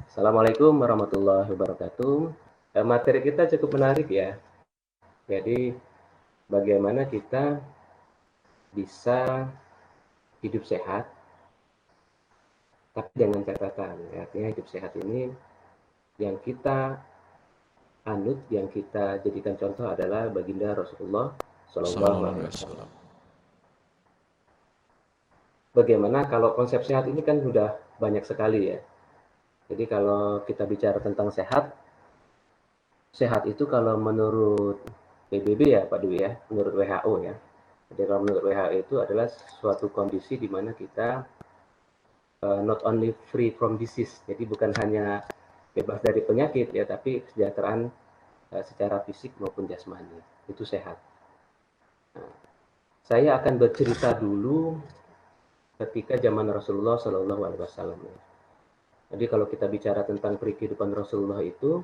Assalamualaikum warahmatullahi wabarakatuh. Materi kita cukup menarik ya. Jadi bagaimana kita bisa hidup sehat, tapi dengan catatan. Artinya hidup sehat ini yang kita anut, yang kita jadikan contoh adalah baginda Rasulullah Shallallahu Sallallahu Alaihi alaihi Wasallam. wasallam. Bagaimana kalau konsep sehat ini kan sudah banyak sekali ya. Jadi kalau kita bicara tentang sehat, sehat itu kalau menurut PBB ya Pak Dwi ya, menurut WHO ya. Jadi kalau menurut WHO itu adalah suatu kondisi di mana kita not only free from disease, jadi bukan hanya bebas dari penyakit ya, tapi kesejahteraan secara fisik maupun jasmani itu sehat. Nah, saya akan bercerita dulu ketika zaman Rasulullah Shallallahu Alaihi Wasallam. Jadi kalau kita bicara tentang kehidupan Rasulullah itu,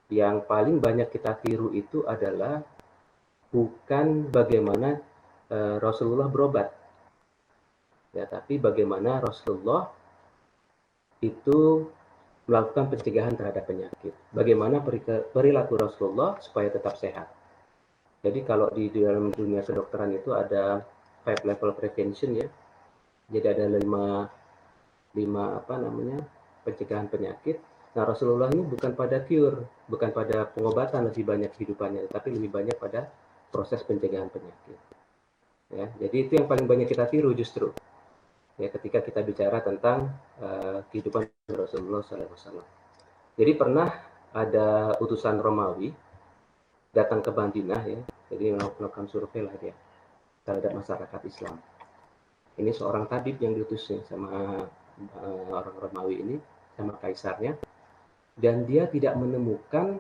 yang paling banyak kita tiru itu adalah bukan bagaimana Rasulullah berobat, ya, tapi bagaimana Rasulullah itu melakukan pencegahan terhadap penyakit. Bagaimana perilaku Rasulullah supaya tetap sehat. Jadi kalau di dalam dunia kedokteran itu ada 5 level prevention ya. Jadi ada lima apa namanya pencegahan penyakit. Nah Rasulullah ini bukan pada cure, bukan pada pengobatan lebih banyak kehidupannya, tapi lebih banyak pada proses pencegahan penyakit. Ya, jadi itu yang paling banyak kita tiru justru. Ya, ketika kita bicara tentang kehidupan Rasulullah SAW. Jadi pernah ada utusan Romawi datang ke Madinah ya, jadi melakukan survei lah dia terhadap masyarakat Islam. Ini seorang tabib yang diutusnya sama orang Romawi ini, sama kaisarnya, dan dia tidak menemukan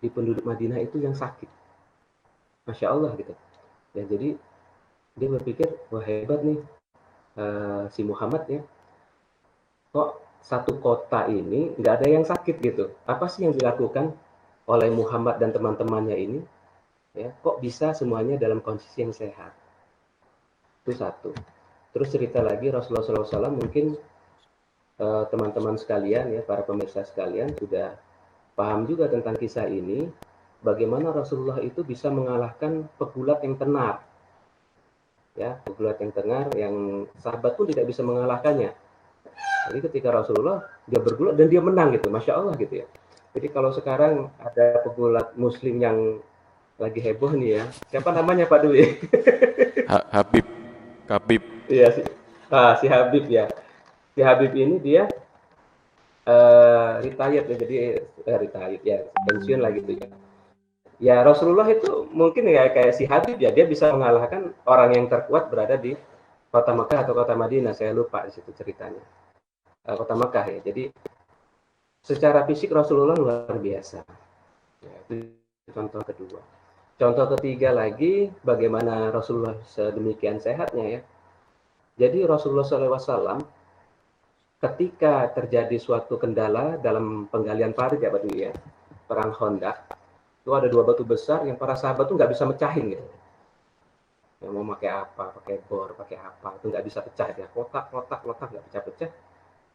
di penduduk Madinah itu yang sakit. Masya Allah gitu. Ya, jadi dia berpikir, wah hebat nih si Muhammad ya, kok satu kota ini nggak ada yang sakit gitu. Apa sih yang dilakukan oleh Muhammad dan teman-temannya ini? Ya, kok bisa semuanya dalam kondisi yang sehat? Itu satu. Terus cerita lagi Rasulullah SAW mungkin teman-teman sekalian ya, para pemirsa sekalian sudah paham juga tentang kisah ini. Bagaimana Rasulullah itu bisa mengalahkan pegulat yang tenar. Ya, pegulat yang tenar yang sahabat pun tidak bisa mengalahkannya. Jadi ketika Rasulullah dia bergulat dan dia menang gitu, masya Allah gitu ya. Jadi kalau sekarang ada pegulat Muslim yang lagi heboh nih ya, siapa namanya Pak Dwi? Habib, Habib. Iya si, si Habib ya. Si Habib ini dia retired ya, jadi retired ya, pensiun lah gitu ya. Ya Rasulullah itu mungkin ya kayak si Habib ya, dia bisa mengalahkan orang yang terkuat berada di kota Mekah atau kota Madinah, saya lupa di situ ceritanya. Kota Mekah ya. Jadi secara fisik Rasulullah luar biasa. Ya, itu contoh kedua. Contoh ketiga lagi, bagaimana Rasulullah sedemikian sehatnya ya. Jadi Rasulullah SAW ketika terjadi suatu kendala dalam penggalian parit ya Pak Dwi ya, perang Khandaq, itu ada dua batu besar yang para sahabat tuh nggak bisa mecahin gitu. Yang mau pakai apa, pakai bor, pakai apa, itu nggak bisa pecah dia. Kotak, kotak, kotak nggak pecah-pecah.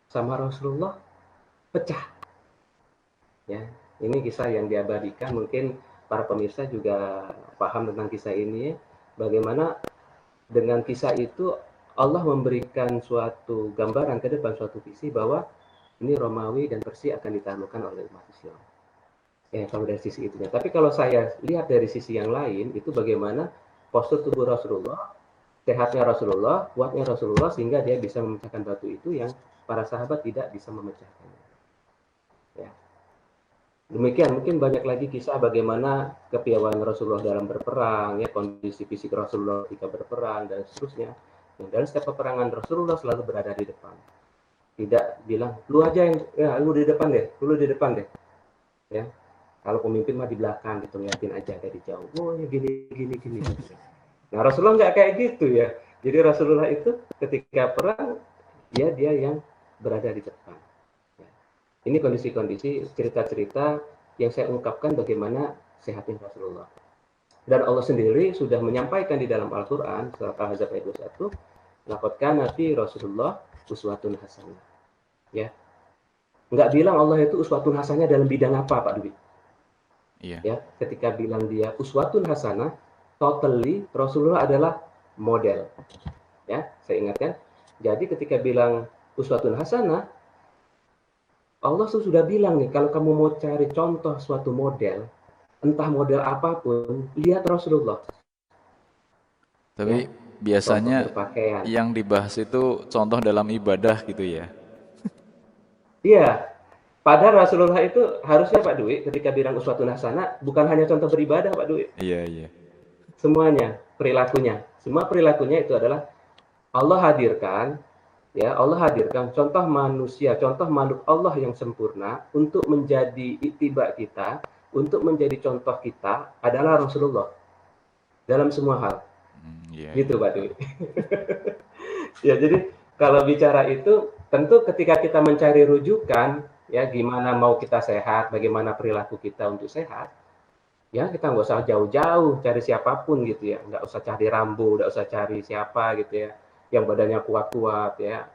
Sama Rasulullah pecah. Ya, ini kisah yang diabadikan. Mungkin para pemirsa juga paham tentang kisah ini. Bagaimana dengan kisah itu Allah memberikan suatu gambaran ke depan, suatu visi bahwa ini Romawi dan Persia akan ditaklukkan oleh umat Islam. Ya, kalau dari sisi itunya. Tapi kalau saya lihat dari sisi yang lain, itu bagaimana postur tubuh Rasulullah, sehatnya Rasulullah, kuatnya Rasulullah, sehingga dia bisa memecahkan batu itu yang para sahabat tidak bisa memecahkannya. Ya. Demikian, mungkin banyak lagi kisah bagaimana kepiawaian Rasulullah dalam berperang, ya, kondisi fisik Rasulullah ketika berperang, dan seterusnya. Dan dalam setiap peperangan Rasulullah selalu berada di depan. Tidak bilang, lu aja yang, ya, lu di depan deh, lu di depan deh. Ya, kalau pemimpin mah di belakang gitu, ngeliatin aja dari jauh. Oh ya gini, gini, gini. Nah Rasulullah nggak kayak gitu ya. Jadi Rasulullah itu ketika perang, ya dia yang berada di depan. Ya. Ini kondisi-kondisi, cerita-cerita yang saya ungkapkan bagaimana sehatnya Rasulullah. Dan Allah sendiri sudah menyampaikan di dalam Al-Quran, surat Al-Ahzab ayat 21, laqad kana fi Rasulullah uswatun hasanah. Ya. Nggak bilang Allah itu uswatun hasanah dalam bidang apa, Pak Dwi. Iya. Ya, ketika bilang dia uswatun hasanah, totally Rasulullah adalah model. Ya, saya ingatkan. Jadi ketika bilang uswatun hasanah, Allah sudah bilang nih, kalau kamu mau cari contoh suatu model, entah model apapun, lihat Rasulullah. Tapi Ya, contoh biasanya berpakaian. yang dibahas itu contoh dalam ibadah gitu ya. Iya, padahal Rasulullah itu harusnya Pak Dwi, ketika bilang uswatun hasanah, bukan hanya contoh beribadah Pak Dwi. Iya, iya. Semuanya, perilakunya. Semua perilakunya itu adalah Allah hadirkan, ya Allah hadirkan contoh manusia, contoh makhluk Allah yang sempurna untuk menjadi ittiba kita, untuk menjadi contoh kita adalah Rasulullah dalam semua hal. Iya, Gitu iya. Pak Dwi. Ya, jadi kalau bicara itu, tentu ketika kita mencari rujukan, ya gimana mau kita sehat, bagaimana perilaku kita untuk sehat, ya kita nggak usah jauh-jauh cari siapapun gitu ya, nggak usah cari Rambo, nggak usah cari siapa gitu ya, yang badannya kuat-kuat ya,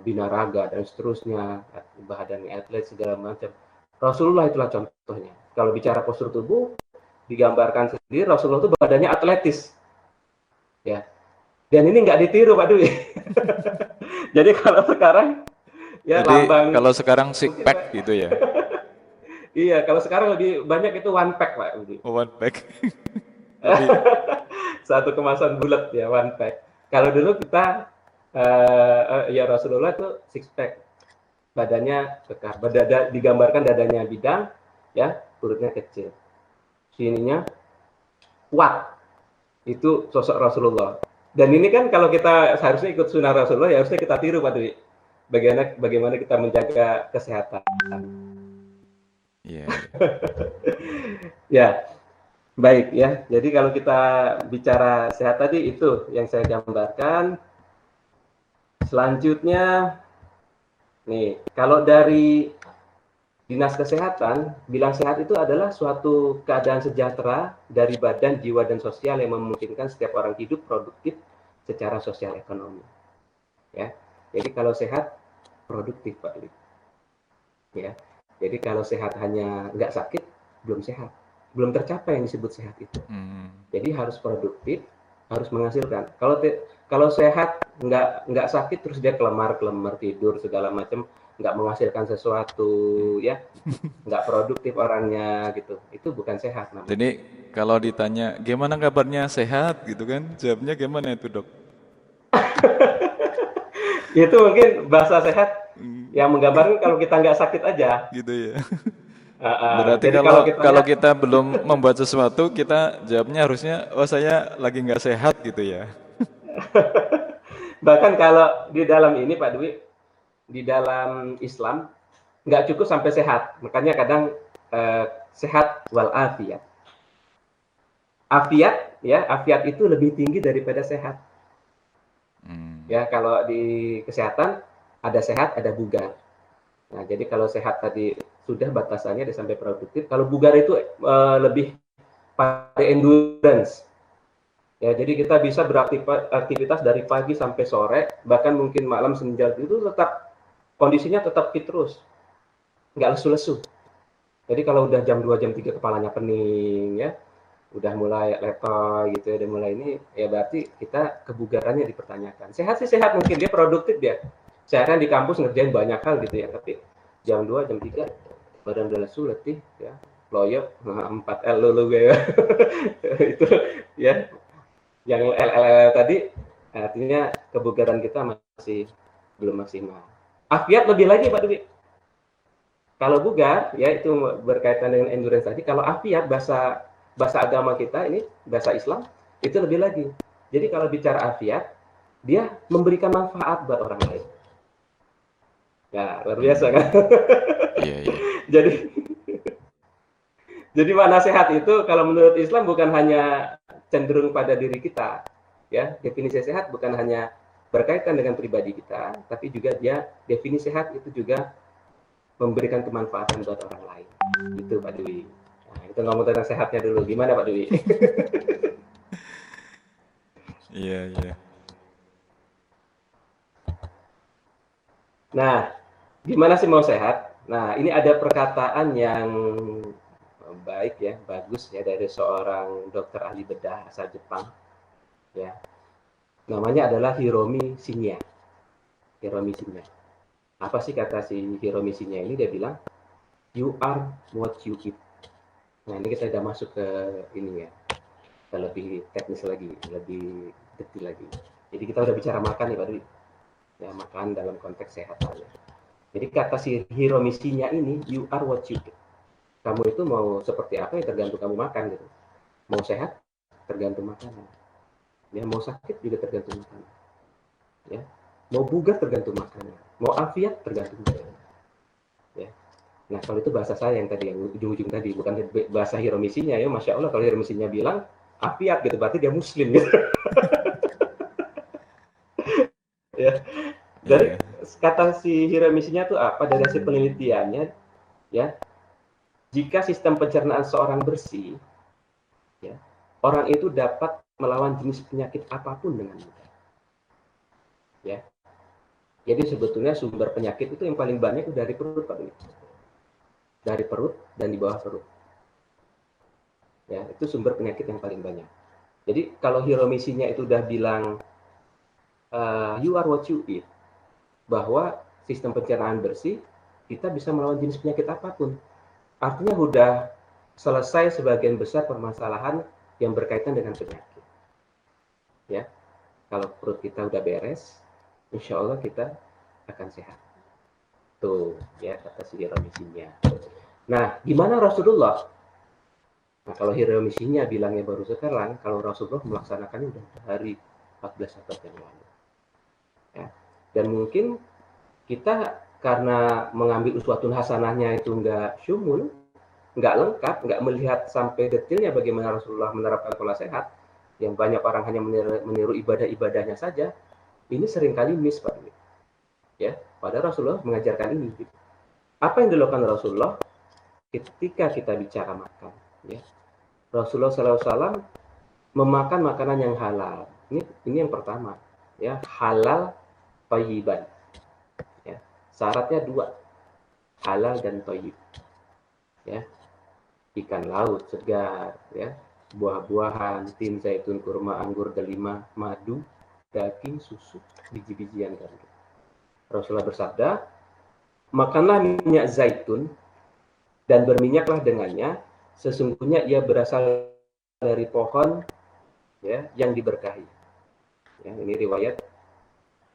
binaraga dan seterusnya, badannya atlet segala macam. Rasulullah itulah contohnya. Kalau bicara postur tubuh, digambarkan sendiri Rasulullah itu badannya atletis, ya. Dan ini nggak ditiru Pak Dwi. Jadi kalau sekarang ya Jadi lambang kalau sekarang six mungkin pack gitu ya. iya kalau sekarang lebih banyak itu one pack Pak Budi. Oh, one pack. Lebih. Satu kemasan bulat ya one pack. Kalau dulu kita ya Rasulullah itu six pack. Badannya kekar, digambarkan dadanya bidang ya, perutnya kecil. Sininya kuat. Itu sosok Rasulullah. Dan ini kan kalau kita seharusnya ikut sunnah Rasulullah ya harusnya kita tiru Pak Dwi. Bagaimana kita menjaga kesehatan. Iya, iya. Ya, baik ya. Jadi kalau kita bicara sehat tadi itu yang saya gambarkan. Selanjutnya nih, kalau dari Dinas Kesehatan, bilang sehat itu adalah suatu keadaan sejahtera dari badan, jiwa, dan sosial yang memungkinkan setiap orang hidup produktif secara sosial ekonomi. Ya, jadi kalau sehat produktif Pak Dwi. Ya, jadi kalau sehat hanya nggak sakit belum sehat, belum tercapai yang disebut sehat itu. Hmm. Jadi harus produktif, harus menghasilkan. Kalau sehat nggak sakit terus dia kelemar tidur segala macam, nggak menghasilkan sesuatu ya, nggak produktif orangnya gitu. Itu bukan sehat namanya. Jadi kalau ditanya gimana kabarnya sehat gitu kan, jawabnya gimana itu dok? Itu mungkin bahasa sehat yang menggambarkan kalau kita nggak sakit aja. Gitu ya. Berarti Jadi kalau kalau kita kalau lihat kita belum membuat sesuatu, kita jawabnya harusnya, oh saya lagi nggak sehat gitu ya. bahkan kalau di dalam ini Pak Dwi, di dalam Islam nggak cukup sampai sehat. Makanya kadang sehat wal afiat. Afiat ya, afiat itu lebih tinggi daripada sehat. Hmm. Ya, kalau di kesehatan ada sehat, ada bugar. Nah, jadi kalau sehat tadi sudah batasannya ada sampai produktif. Kalau bugar itu lebih pada endurance. Ya, jadi kita bisa beraktivitas dari pagi sampai sore, bahkan mungkin malam senja itu tetap kondisinya tetap fit terus, nggak lesu-lesu. Jadi kalau udah jam 2 jam 3 kepalanya pening ya, udah mulai letoy gitu ya, udah mulai ini ya berarti kita kebugarannya dipertanyakan. Sehat sih sehat mungkin dia produktif dia. Saya kan di kampus ngerjain banyak hal gitu ya, tapi jam 2 jam 3 badan udah lesu letih ya. Loyo 4L lulu gue ya. Itu ya. Yang LLL tadi artinya kebugaran kita masih belum maksimal. Afiat lebih lagi Pak Dewi. Kalau bugar ya itu berkaitan dengan endurance tadi. Kalau afiat bahasa bahasa agama kita ini bahasa Islam itu lebih lagi. Jadi kalau bicara afiat dia memberikan manfaat buat orang lain. Ya luar biasa kan. Hmm. Iya, iya. jadi jadi makna sehat itu kalau menurut Islam bukan hanya cenderung pada diri kita. Ya, definisi sehat bukan hanya berkaitan dengan pribadi kita, tapi juga dia definisi sehat itu juga memberikan kemanfaatan buat orang lain. Itu Pak Dewi. Nah, itu ngomong tentang sehatnya dulu. Gimana Pak Dewi? Iya, iya. Nah, Gimana sih mau sehat? Nah, ini ada perkataan yang baik ya, bagus ya dari seorang dokter ahli bedah asal Jepang ya. Namanya adalah Hiromi Shinya. Hiromi Shinya. Apa sih kata si Hiromi Shinya ini? Dia bilang, you are what you eat. Nah, ini kita udah masuk ke ini ya, ke lebih teknis lagi, lebih detail lagi. Jadi kita udah bicara makan nih Pak Dwi. Ya, makan dalam konteks sehat aja. Jadi kata si Hiromi Shinya ini, you are what you eat. Kamu itu mau seperti apa ya tergantung kamu makan gitu. Mau sehat tergantung makanan. Ya, mau sakit juga tergantung makanan. Ya, mau bugar tergantung makanan. Mau afiat tergantung makanan. Ya. Nah, kalau itu bahasa saya yang tadi, yang ujung-ujung tadi, bukan bahasa Hiromisinya ya, Masya Allah, kalau Hiromisinya bilang afiat gitu, berarti dia muslim gitu. Ya. Dari Iya. kata si Hiromisinya itu apa? Dari hasil penelitiannya, ya, jika sistem pencernaan seorang bersih, ya, orang itu dapat melawan jenis penyakit apapun dengan mudah. Ya. Jadi sebetulnya sumber penyakit itu yang paling banyak itu dari perut, Pak. Dari perut dan di bawah perut. Ya, itu sumber penyakit yang paling banyak. Jadi kalau Hiromisinya itu udah bilang you are what you eat, bahwa sistem pencernaan bersih, kita bisa melawan jenis penyakit apapun. Artinya udah selesai sebagian besar permasalahan yang berkaitan dengan penyakit. Ya, kalau perut kita udah beres, insya Allah kita akan sehat. Tuh, ya kata si Hiromisinya. Nah, gimana Rasulullah? Nah, kalau Hiromisinya bilangnya baru sekarang, kalau Rasulullah melaksanakannya udah hari 14 abad yang lalu. Ya. Dan mungkin kita karena mengambil uswatun hasanahnya itu nggak syumul, nggak lengkap, nggak melihat sampai detailnya bagaimana Rasulullah menerapkan pola sehat, yang banyak orang hanya meniru ibadah-ibadahnya saja, ini seringkali miss Pak. Ya, padahal Rasulullah mengajarkan ini. Gitu. Apa yang dilakukan Rasulullah ketika kita bicara makan? Ya, Rasulullah SAW memakan makanan yang halal. Ini yang pertama, ya halal thayyiban. Ya, syaratnya dua, halal dan thayyib. Ya, ikan laut segar, ya, buah-buahan, tin, zaitun, kurma, anggur, delima, madu, daging, susu, biji-bijian kan. Rasulullah bersabda, makanlah minyak zaitun dan berminyaklah dengannya, sesungguhnya ia berasal dari pohon ya yang diberkahi. Ya, ini riwayat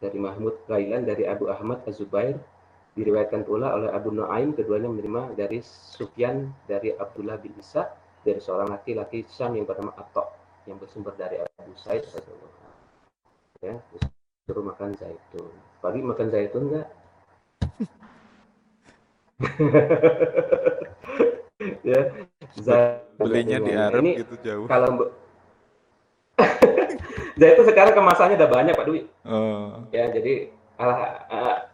dari Mahmud Ghailan dari Abu Ahmad Az-Zubair, diriwayatkan pula oleh Abu Nuaim, keduanya menerima dari Sufyan dari Abdullah bin Isa dari seorang laki-laki Syam yang bernama Atta yang bersumber dari Abu Said radhiyallahu. Ya, disuruh makan zaitun. Pagi makan zaitun enggak? Ya, zaitun Belinya di dengannya. Arab Ini gitu jauh. kalau zaitun sekarang kemasannya udah banyak Pak Dwi. Oh, Ya, jadi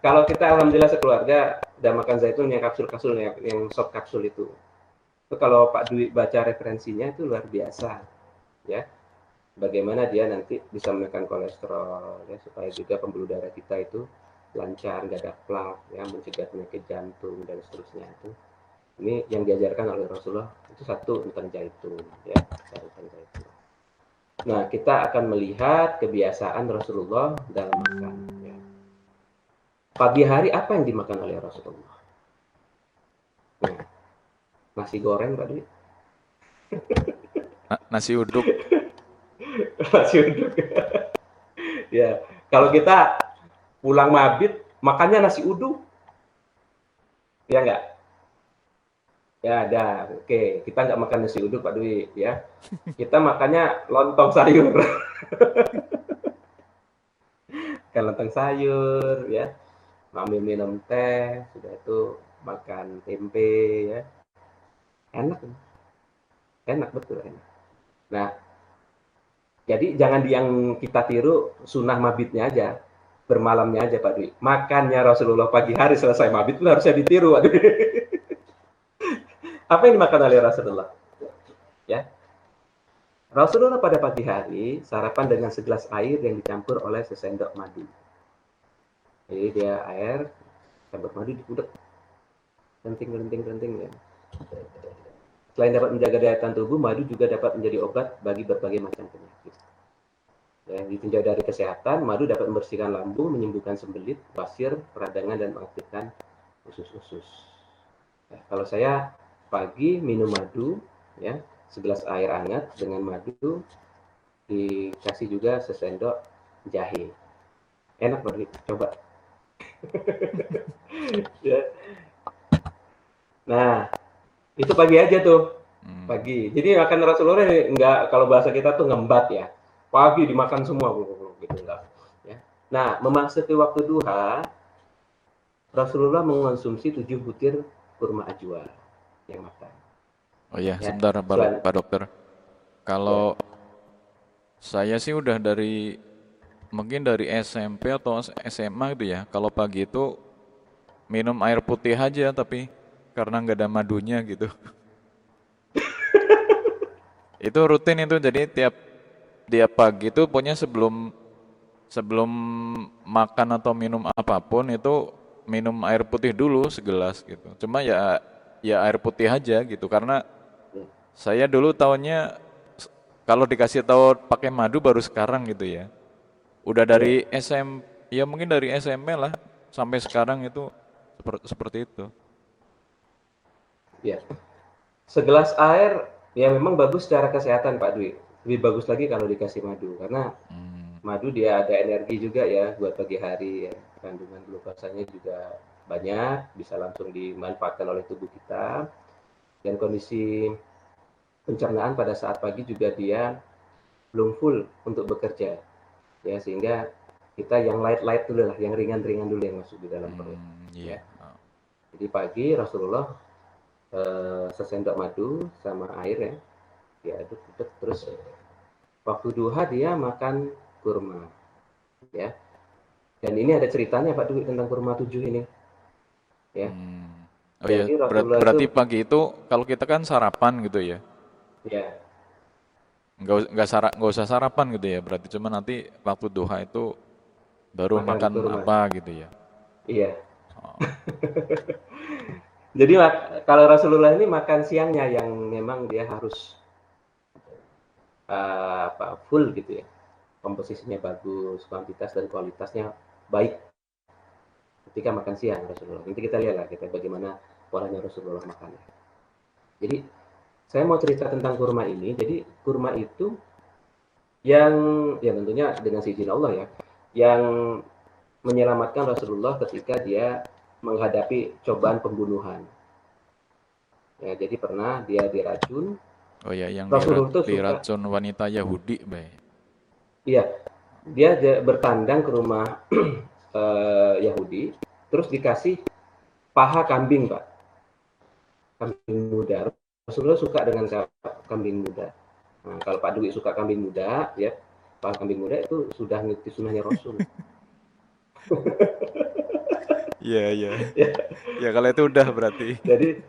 kalau kita alhamdulillah sekeluarga udah makan zaitun yang kapsul-kapsul yang soft kapsul itu. Itu kalau Pak Dwi baca referensinya itu luar biasa, ya. Bagaimana dia nanti bisa menekan kolesterol, ya, supaya juga pembuluh darah kita itu lancar, nggak ada plak, ya, mencegah penyakit jantung dan seterusnya itu. Ini yang diajarkan oleh Rasulullah itu satu tentang zaitun, ya, tentang zaitun. Nah, kita akan melihat kebiasaan Rasulullah dalam makan. Ya. Pagi hari apa yang dimakan oleh Rasulullah? Nah, nasi goreng tadi, nasi uduk. nasi uduk. Ya, kalau kita pulang mabit makannya nasi uduk, ya enggak? Ya ada. Oke, kita nggak makan nasi uduk Pak Dwi, ya. Kita makannya lontong sayur. Makan lontong sayur, ya. Ambil minum teh, sudah itu makan tempe, ya. Enak, enak betul enak. Nah, jadi jangan yang kita tiru sunnah mabitnya aja, bermalamnya aja Pak Dwi. Makannya Rasulullah pagi hari selesai mabit itu harusnya ditiru Pak Dwi. Apa yang dimakan oleh Rasulullah? Ya, Rasulullah pada pagi hari sarapan dengan segelas air yang dicampur oleh sesendok madu. Jadi dia air Sambal madu udah penting ya. Selain dapat menjaga daya tahan tubuh, madu juga dapat menjadi obat bagi berbagai macam penyakit. Ya, ditinjau dari kesehatan, madu dapat membersihkan lambung, menyembuhkan sembelit, basir, peradangan, dan mengaktifkan usus-usus. Ya, kalau saya pagi minum madu, ya, segelas air hangat dengan madu, dikasih juga sesendok jahe. Enak banget, coba. Ya. Nah, itu pagi aja tuh. Pagi. Jadi makan Rasulullah enggak, kalau bahasa kita tuh ngembat ya. Pagi dimakan semua gitu enggak. Ya. Nah, memasuki waktu duha, Rasulullah mengonsumsi 7 butir kurma ajwa yang matang. Oh iya, Ya. sebentar Pak Dokter. Ya. Kalau saya sih udah mungkin dari SMP atau SMA gitu ya. Kalau pagi itu minum air putih aja, tapi karena nggak ada madunya gitu. Itu rutin itu, jadi tiap pagi itu pokoknya sebelum sebelum makan atau minum apapun itu minum air putih dulu segelas gitu. Cuma ya air putih aja gitu, karena saya dulu tahunnya kalau dikasih tahu pakai madu baru sekarang gitu ya. Udah Ya. dari ya mungkin dari SMP lah sampai sekarang itu seperti itu. Ya. Segelas air ya memang bagus secara kesehatan Pak Dwi. Lebih bagus lagi kalau dikasih madu karena madu dia ada energi juga ya buat pagi hari ya. Kandungan glukosanya juga banyak, bisa langsung dimanfaatkan oleh tubuh kita dan kondisi pencernaan pada saat pagi juga dia belum full untuk bekerja ya sehingga kita yang light dulu lah, yang ringan-ringan dulu yang masuk di dalam perut Iya. ya. Jadi pagi Rasulullah sesendok madu sama air ya diaduk terus waktu duha dia makan kurma ya. Dan ini ada ceritanya Pak Dwi tentang kurma 7 ini ya. Oh ya, Jadi Rasulullah itu berarti pagi itu kalau kita kan sarapan gitu ya. ya Nggak usah sarapan gitu ya. Berarti cuma nanti waktu duha itu baru makan makan kurma. apa gitu ya. Iya. Jadi kalau Rasulullah ini makan siangnya yang memang dia harus full gitu ya. Komposisinya bagus, kuantitas dan kualitasnya baik ketika makan siang Rasulullah. Nanti kita lihat lah kita bagaimana polanya Rasulullah makan. Jadi saya mau cerita tentang kurma ini. Jadi kurma itu yang ya tentunya dengan seizin Allah ya, yang menyelamatkan Rasulullah ketika dia menghadapi cobaan pembunuhan. Ya, jadi pernah dia diracun. Oh ya, yang Rasulullah itu suka, diracun wanita Yahudi, baik. iya, dia bertandang ke rumah Yahudi, terus dikasih paha kambing, Pak, kambing muda. Rasulullah suka dengan kambing muda. Nah, kalau Pak Dwi suka kambing muda, ya, paha kambing muda itu sudah ngikuti sunnahnya Rasul. Iya, iya. Ya, Ya kalau itu udah berarti. jadi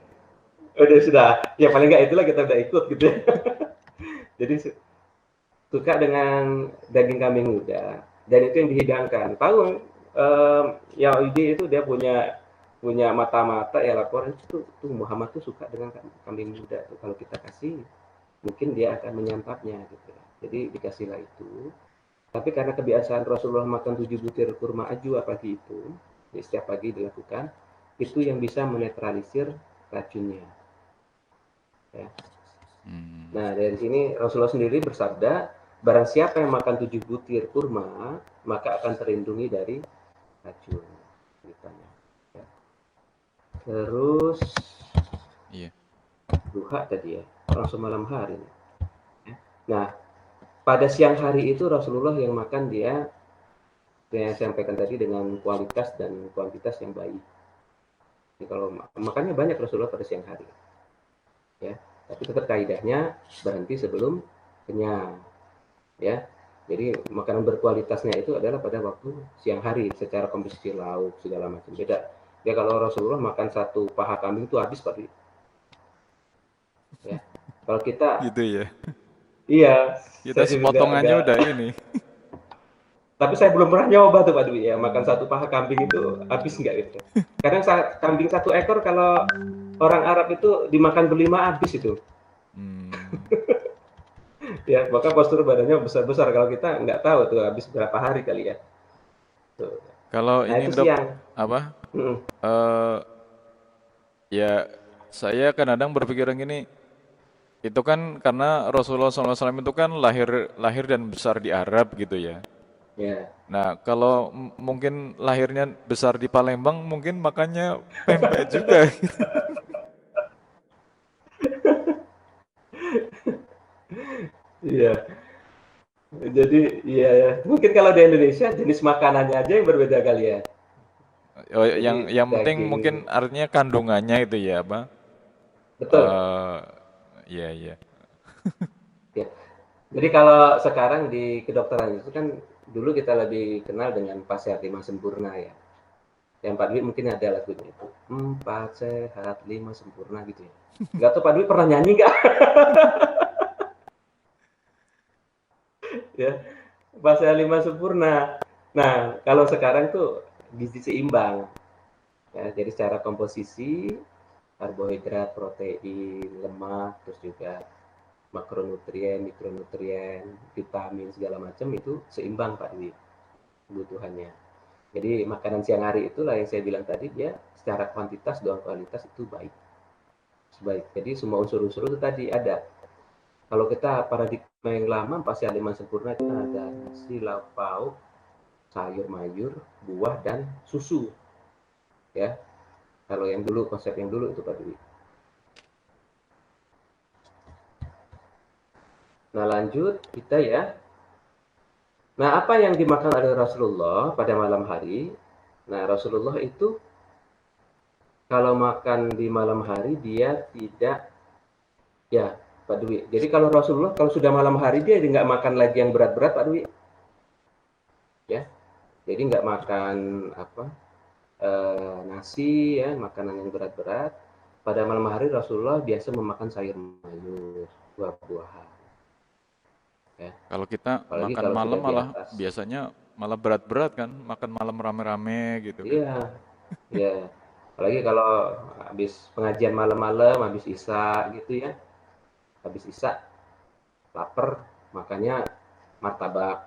sudah, ya paling nggak itulah kita udah ikut gitu ya. Jadi suka dengan daging kambing muda dan itu yang dihidangkan. Tahu Yahudi itu dia punya mata-mata ya laporan itu tuh Muhammad tuh suka dengan kambing muda tuh kalau kita kasih mungkin dia akan menyantapnya gitu. Jadi dikasihlah itu. Tapi karena kebiasaan Rasulullah makan 7 butir kurma ajwa pagi itu, jadi setiap pagi dilakukan, itu yang bisa menetralisir racunnya. Ya. Nah, dari sini Rasulullah sendiri bersabda, barang siapa yang makan 7 butir kurma, maka akan terlindungi dari racun. Ya. Terus, Iya. duha tadi ya, langsung malam hari. Ya. Nah, pada siang hari itu Rasulullah yang makan dia, yang saya sampaikan tadi dengan kualitas dan kuantitas yang baik. Jadi kalau makannya banyak Rasulullah pada siang hari. Ya, tapi tetap kaidahnya berhenti sebelum kenyang ya. Jadi makanan berkualitasnya itu adalah pada waktu siang hari secara komposisi lauk segala macam beda ya. Kalau Rasulullah makan satu paha kambing itu habis Pak ya. Kalau kita Gitu ya. iya Kita saya juga sepotongannya agak udah ini. Tapi saya belum pernah nyoba tuh Pak Dwi ya, makan satu paha kambing itu habis nggak gitu. Kadang kambing satu ekor kalau orang Arab itu dimakan berlima habis itu. Hmm. Ya, maka postur badannya besar-besar. Kalau kita nggak tahu tuh habis berapa hari kali ya. Tuh. Kalau Nah ini itu Dok, siang. apa? Mm-mm. eh Ya, saya kadang-kadang berpikiran gini, itu kan karena Rasulullah SAW itu kan lahir lahir dan besar di Arab gitu ya. Ya, Nah, kalau mungkin lahirnya besar di Palembang, mungkin makannya pempek juga. iya. Jadi ya mungkin kalau di Indonesia jenis makanannya aja yang berbeda kali ya. Oh, Jadi yang penting daging mungkin artinya kandungannya itu ya, apa? betul. eh Iya, iya. Ya. Jadi kalau sekarang di kedokteran itu kan dulu kita lebih kenal dengan empat sehat lima sempurna ya. Yang Pak Dwi mungkin ada lagunya itu. Empat sehat lima sempurna gitu ya. Nggak tahu Pak Dwi pernah nyanyi nggak? Ya, empat sehat lima sempurna. Nah, kalau sekarang tuh gizi seimbang. Ya, jadi secara komposisi karbohidrat, protein, lemak, terus juga makronutrien, mikronutrien, vitamin segala macam itu seimbang Pak Dwi kebutuhannya. Jadi makanan siang hari itulah yang saya bilang tadi dia secara kuantitas dan kualitas itu baik. Baik. Jadi semua unsur-unsur itu tadi ada. Kalau kita paradigma yang lama pasti ada lima sempurna kita ada nasi, lauk pauk, sayur mayur, buah dan susu ya. Kalau yang dulu konsep yang dulu itu Pak Dwi. Nah lanjut kita ya. Nah apa yang dimakan oleh Rasulullah pada malam hari? Nah Rasulullah itu kalau makan di malam hari dia tidak ya Pak Dwi. Jadi kalau Rasulullah kalau sudah malam hari dia nggak makan lagi yang berat-berat Pak Dwi ya. Jadi nggak makan apa nasi ya makanan yang berat-berat. Pada malam hari Rasulullah biasa memakan sayur mayur, buah-buahan ya. Kalau kita Apalagi makan kalau malam sudah di malah atas. biasanya malah berat-berat kan, makan malam rame-rame gitu kan. Iya, ya. Apalagi kalau habis pengajian malam-malam, habis Isya gitu ya. Habis Isya lapar, makanya martabak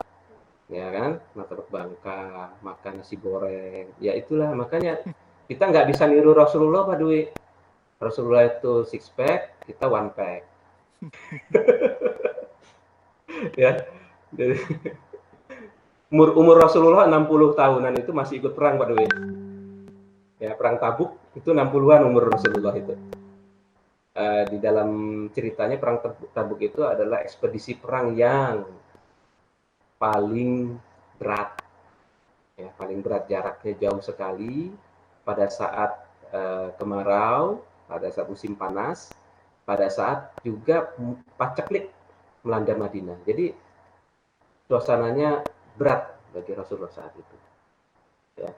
ya kan, martabak Bangka, makan nasi goreng. Ya itulah makanya kita nggak bisa niru Rasulullah Pak Dwi. Rasulullah itu six pack, kita one pack ya. Jadi, umur umur Rasulullah 60 tahunan itu masih ikut perang Pak Dwi. Ya, perang Tabuk itu 60-an umur Rasulullah itu. Di dalam ceritanya perang Tabuk itu adalah ekspedisi perang yang paling berat, ya paling berat jaraknya jauh sekali pada saat kemarau, pada saat musim panas, pada saat juga paceklik melanda Madinah. Jadi suasananya berat bagi Rasulullah saat itu. Ya.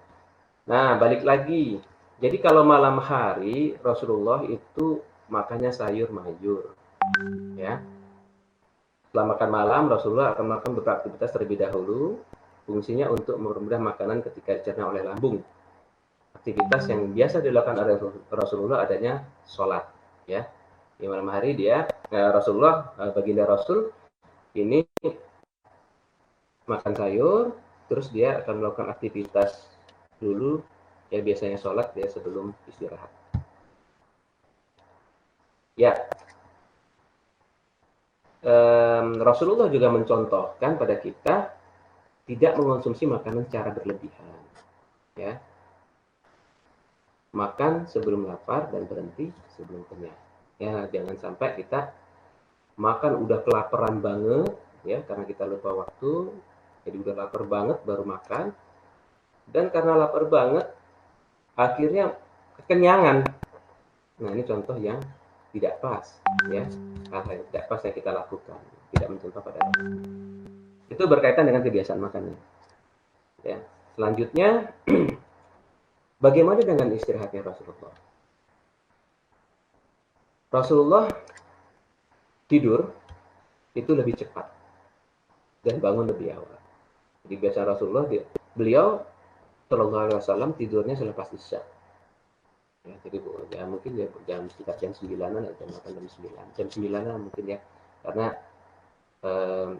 Nah balik lagi, jadi kalau malam hari Rasulullah itu makannya sayur mayur, ya. Setelah makan malam, Rasulullah akan melakukan beberapa aktivitas terlebih dahulu, fungsinya untuk mempermudah makanan ketika dicerna oleh lambung. Aktivitas yang biasa dilakukan oleh Rasulullah adanya sholat, ya. Di malam hari dia Rasulullah baginda Rasul ini makan sayur, terus dia akan melakukan aktivitas dulu, ya biasanya sholat dia sebelum istirahat. Ya, Rasulullah juga mencontohkan pada kita tidak mengonsumsi makanan secara berlebihan, ya. Makan sebelum lapar dan berhenti sebelum kenyang. Ya, jangan sampai kita makan udah kelaparan banget, ya, karena kita lupa waktu, jadi udah lapar banget baru makan, dan karena lapar banget, akhirnya kekenyangan. Nah, ini contoh yang tidak pas, ya, hal yang tidak pas yang kita lakukan, tidak mencontoh pada itu berkaitan dengan kebiasaan makannya. Ya, selanjutnya bagaimana dengan istirahatnya Rasulullah? Rasulullah tidur itu lebih cepat dan bangun lebih awal. Jadi biasa Rasulullah, beliau Shallallahu Alaihi Wasallam tidurnya selepas isya. Ya, jadi ya mungkin ya sekitar jam 9-an atau jam 8 jam 9-an mungkin ya, karena eh,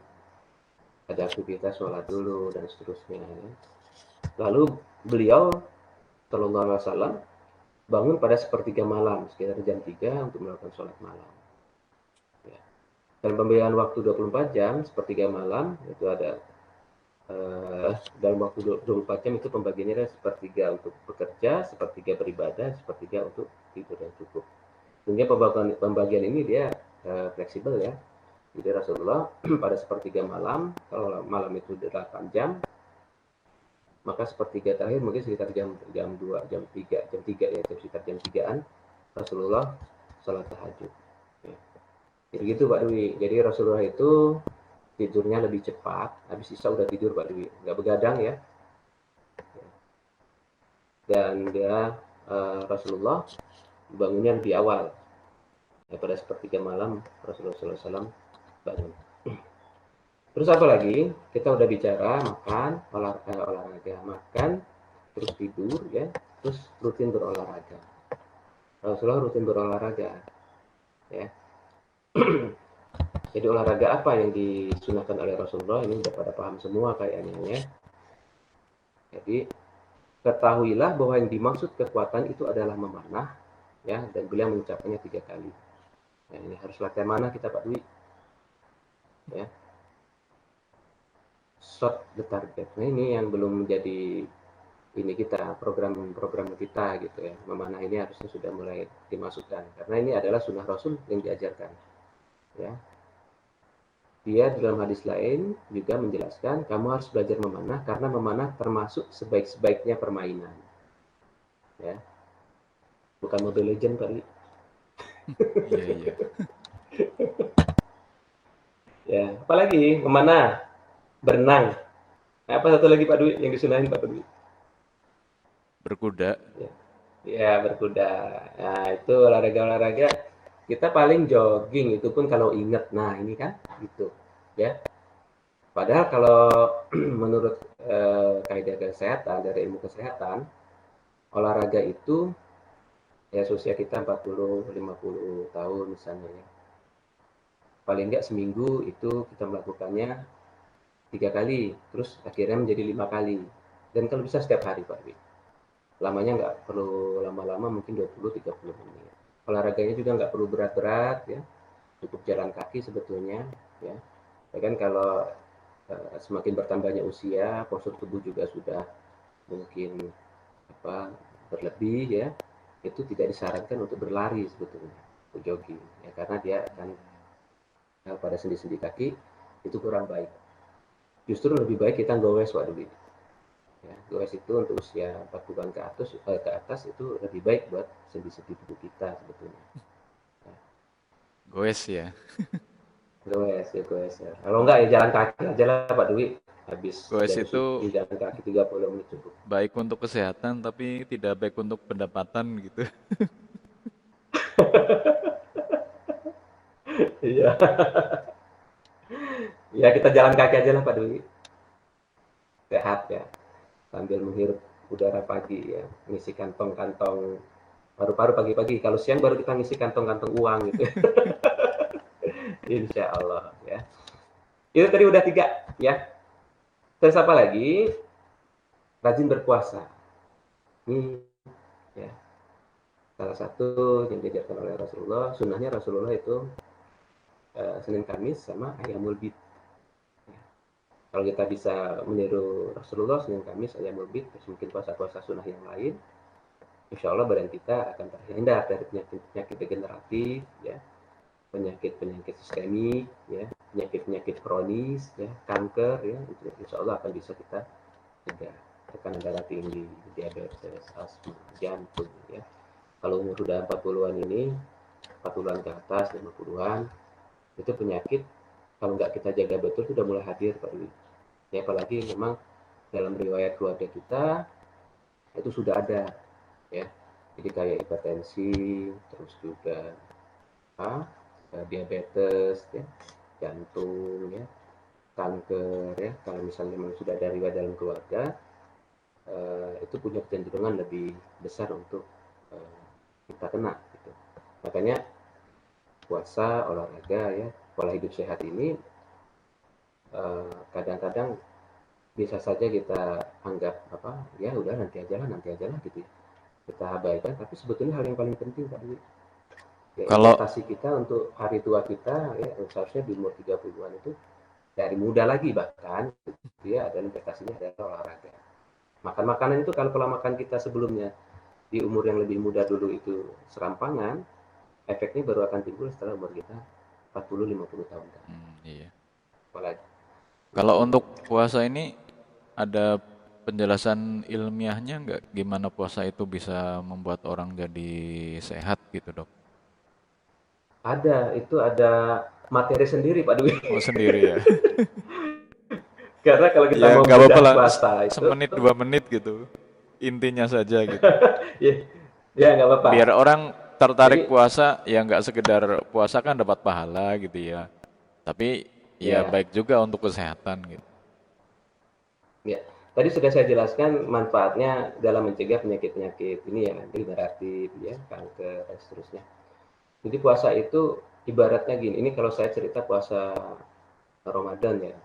ada aktivitas sholat dulu dan seterusnya. Ya. Lalu beliau Shallallahu Alaihi Wasallam bangun pada sepertiga malam sekitar jam 3 untuk melakukan sholat malam. Ya. Dan pembagian waktu 24 jam sepertiga malam itu ada dalam waktu 24 jam itu pembagiannya ada sepertiga untuk bekerja, sepertiga beribadah, sepertiga untuk tidur yang cukup. Tentunya pembagian ini dia fleksibel ya. Jadi Rasulullah pada sepertiga malam, kalau malam itu 8 jam, maka sepertiga terakhir mungkin sekitar jam 2, jam 3 ya, sekitar jam 3-an Rasulullah salat tahajud. Ya. Jadi gitu Pak Dwi. Jadi Rasulullah itu tidurnya lebih cepat, habis isya udah tidur Pak Dwi, nggak begadang ya. Dan dia Rasulullah bangunnya lebih awal. Ya, pada sepertiga malam Rasulullah SAW bangun. Terus apa lagi? Kita udah bicara makan, olahraga, makan, terus tidur ya, terus rutin berolahraga. Rasulullah rutin berolahraga ya. Jadi olahraga apa yang disunahkan oleh Rasulullah ini udah pada paham semua kayaknya ya. Jadi ketahuilah bahwa yang dimaksud kekuatan itu adalah memanah ya, dan beliau mengucapkannya 3 kali. Nah, ini harus latihan mana kita Pak Dwi ya. Shot the target. Nah, ini yang belum menjadi ini kita program kita gitu ya. Memanah ini harusnya sudah mulai dimasukkan karena ini adalah sunnah Rasul yang diajarkan ya. Dia dalam hadis lain juga menjelaskan kamu harus belajar memanah karena memanah termasuk sebaik-sebaiknya permainan ya, bukan Mobile Legend kali. Iya, iya. Ya apalagi memanah, berenang. Nah, apa satu lagi Pak Dwi yang disunahin Pak Dwi? Berkuda. Ya, ya berkuda. Nah itu olahraga kita paling jogging, itu pun kalau inget. Nah ini kan gitu ya. Padahal kalau menurut kaidah kesehatan, dari ilmu kesehatan, olahraga itu ya usia kita 40-50 tahun misalnya ya. Paling enggak seminggu itu kita melakukannya 3 kali, terus akhirnya menjadi 5 kali. Dan kalau bisa setiap hari Pak Dwi. Lamanya nggak perlu lama-lama, mungkin 20-30 menit. Olahraganya juga nggak perlu berat-berat ya, cukup jalan kaki sebetulnya ya. Ya kan kalau semakin bertambahnya usia, postur tubuh juga sudah mungkin apa berlebih ya, itu tidak disarankan untuk berlari sebetulnya, untuk jogging ya, karena dia akan pada sendi-sendi kaki itu kurang baik. Justru lebih baik kita goes waktu ya, goes itu untuk usia 40-an ke atas itu lebih baik buat sendi-sendi tubuh kita sebetulnya ya. Goes ya. Goes ya, kalau enggak ya jalan kaki aja lah Pak Dwi, habis Goes dari itu di jalan kaki 30 menit cukup. baik untuk kesehatan tapi tidak baik untuk pendapatan gitu. Iya. Ya kita jalan kaki aja lah Pak Dwi, sehat ya, sambil menghirup udara pagi ya, ngisi kantong-kantong paru-paru pagi-pagi. Kalau siang baru kita ngisi kantong-kantong uang gitu. Insya Allah ya. Itu tadi udah 3 ya. Terus apa lagi? Rajin berpuasa. Ini ya salah satu yang diajarkan oleh Rasulullah. Sunnahnya Rasulullah itu Senin Kamis sama Ayamul Bid. Ya. Kalau kita bisa meniru Rasulullah Senin Kamis Ayamul Bid, terus mungkin puasa-puasa sunnah yang lain, insya Allah badan kita akan terhindar dari penyakit-penyakit degeneratif ya, penyakit-penyakit sistemik ya, penyakit-penyakit kronis ya, kanker ya, itu insya Allah akan bisa kita cegah. Tekanan darah tinggi, diabetes, asma, jantung ya. Kalau umur sudah 40-an ini, 40-an ke atas, 50-an, itu penyakit kalau nggak kita jaga betul sudah mulai hadir Pak Dwi. Ya apalagi memang dalam riwayat keluarga kita itu sudah ada ya. Jadi kayak hipertensi, terus juga diabetes ya, jantung ya, kanker ya, kalau misalnya memang sudah ada riwayat dalam keluarga, itu punya kecenderungan lebih besar untuk kita kena gitu. Makanya puasa, olahraga ya, pola hidup sehat ini kadang-kadang bisa saja kita anggap apa ya udah nanti aja lah gitu ya, kita abaikan, tapi sebetulnya hal yang paling penting tadi ya Kalau investasi kita untuk hari tua kita ya seharusnya di umur 30-an itu dari muda lagi bahkan dia adalah investasinya adalah olahraga. Makan makanan itu kalau pola makan kita sebelumnya di umur yang lebih muda dulu itu serampangan, efeknya baru akan timbul setelah umur kita 40-50 tahun kan. iya. Apalagi. Kalau untuk puasa ini ada penjelasan ilmiahnya nggak gimana puasa itu bisa membuat orang jadi sehat gitu, Dok? Ada, itu ada materi sendiri Pak Dwi. Oh, sendiri ya. Karena kalau kita Ya mau nggak apa-apa bedah lah, puasa itu, semenit 2 menit gitu. Intinya saja gitu. ya, ya nggak apa-apa. Biar orang tertarik Jadi, puasa, ya nggak sekedar puasa kan dapat pahala gitu ya. Tapi ya ya, baik juga untuk kesehatan gitu. ya. Tadi sudah saya jelaskan manfaatnya dalam mencegah penyakit-penyakit ini ya, degeneratif, ya, kanker, dan seterusnya. Jadi puasa itu ibaratnya gini, ini kalau saya cerita puasa Ramadan ya.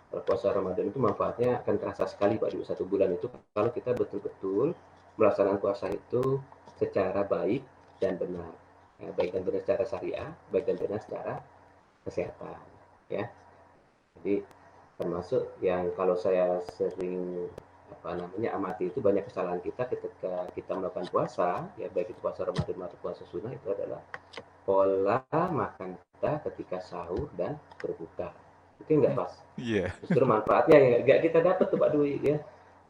Kalau puasa Ramadan itu manfaatnya akan terasa sekali Pak di 1 bulan itu kalau kita betul-betul melaksanakan puasa itu secara baik dan benar. Ya, baik dan benar secara syariah, baik dan benar secara kesehatan. Ya, jadi termasuk yang kalau saya sering apa namanya amati itu banyak kesalahan kita ketika kita melakukan puasa, ya baik itu puasa Ramadan maupun puasa sunnah itu adalah pola makan kita ketika sahur dan berbuka. Itu enggak pas. Iya. Justru manfaatnya yang enggak kita dapat tuh Pak Dwi ya.